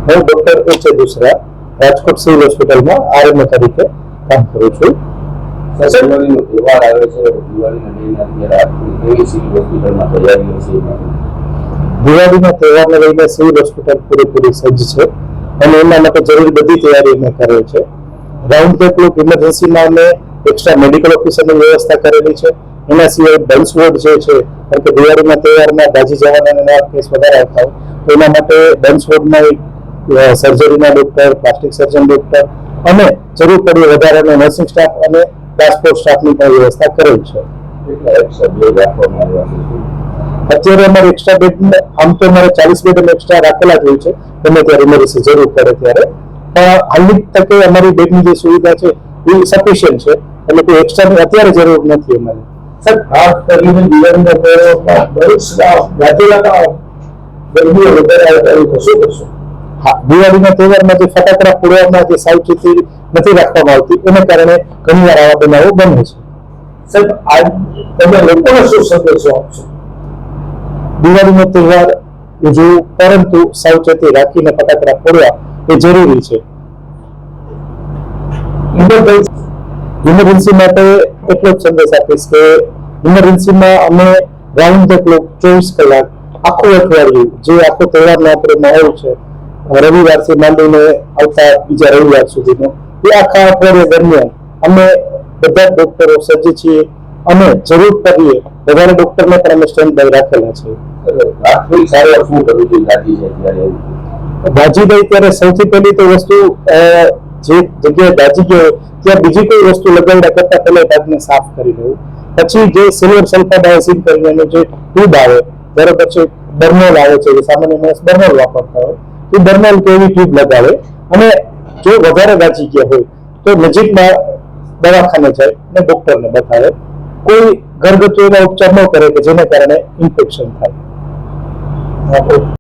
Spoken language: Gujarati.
હું doctor H A Dusara Rajkot civil હોસ્પિટલમાં આરએમઓ તરીકે કામ કરું છું. દિવાળીનો તહેવાર આવે છે, દિવાળીના લઈને અત્યારે કેવી સિવિલ હોસ્પિટલમાં તૈયારીઓ છે? દિવાળીના તહેવારને લઈને સિવિલ હોસ્પિટલ પૂરેપૂરી સજ્જ છે અને એના માટે જરૂરી બધી તૈયારી અમે કરેલ છે. રાઉન્ડ ધ ક્લોક ઇમરજન્સીમાં અમે એક્સ્ટ્રા મેડિકલ ઓફિસરની વ્યવસ્થા કરેલી છે. એના સિવાય ડન્સ વોર્ડ જે છે, કારણ કે દિવાળીના તહેવારમાં દાજી જવાના નવા કેસ વધારે આવતા હોય તો એના માટે ડન્સ વોર્ડમાં સર્જરીના ડૉક્ટર, પ્લાસ્ટિક સર્જન ડૉક્ટર અને જરૂર પડી વધારાનો નર્સિંગ સ્ટાફ અને ટ્રાન્સપોર્ટ સ્ટાફની પણ વ્યવસ્થા કરેલ છે. અત્યારે અમારે એક્સ્ટ્રા બેડ આમ તો અમારે 40 બેડ એક્સ્ટ્રા રાખેલા જ હોય છે ગમે ત્યારે ઇમરજન્સી જરૂર પડે ત્યારે, પણ હાલની તકે અમારી બેડની જે સુવિધા છે એ સફિશિયન્ટ છે, એટલે કોઈ એક્સ્ટ્રાની અત્યારે જરૂર નથી અમારે. સર, ખાસ કરીને દિવાળીના તહેવારમાં ગરમીઓ વધારે આવે તો શું કરશો? હા, દિવાળીના તહેવારમાં જે ફટાકડા ફોડવામાં જે સાવચેતી નથી રાખવામાં આવતી એને કારણે ઘણીવાર આવા બનાવો બને છે. સાહેબ, આજ તમે લોકોને શું સંદેશો આપશો? દિવાળીનો તહેવાર ઉજવવું પરંતુ સાવચેતી રાખીને ફટાકડા ફોડવા એ જરૂરી છે. ઇમરજન્સી માટે એટલો જ સંદેશ આપીશ કે ઇમરજન્સીમાં અમે રાઉન્ડ ધ ક્લોક 24 કલાક આખું અઠવાડિયું જે આખો તહેવારનો આપણે માહોલ છે રવિવારથી માંડીને આવતા બીજા રવિવાર સુધીનો એ આખા અઠવાડિયા દરમિયાન અમે બધા ડોક્ટરો સજ્જ છીએ અને જરૂર પડીએ વધારે ડોક્ટરને પણ અમે સ્ટેન્ડ બાય રાખેલા છે. પ્રાથમિક સારવાર શું કરવી જોઈએ દાજી છે ત્યારે? દાજી ગઈ ત્યારે સૌથી પહેલી તો વસ્તુ જે જગ્યાએ દાજી ગયો ત્યાં બીજી કોઈ વસ્તુ લગાવ્યા કરતા પહેલા ભાગને સાફ કરી લેવું. પછી જે સિલ્વર સલ્ફાડાયઝિન કરીને જે ટ્યુબ આવે બરોબર છે, બર્નોલ આવે છે, સામાન્ય માણસ બર્નોલ વાપરતા હોય એ બર્નોલ કે એવી ટ્યુબ લગાવે અને જો વધારે દાજી ગયા હોય તો નજીકમાં દવાખાને જાય અને ડોક્ટરને બતાવે. કોઈ ઘરગથ્થુ એના ઉપચાર ન કરે કે જેને કારણે ઇન્ફેક્શન થાય.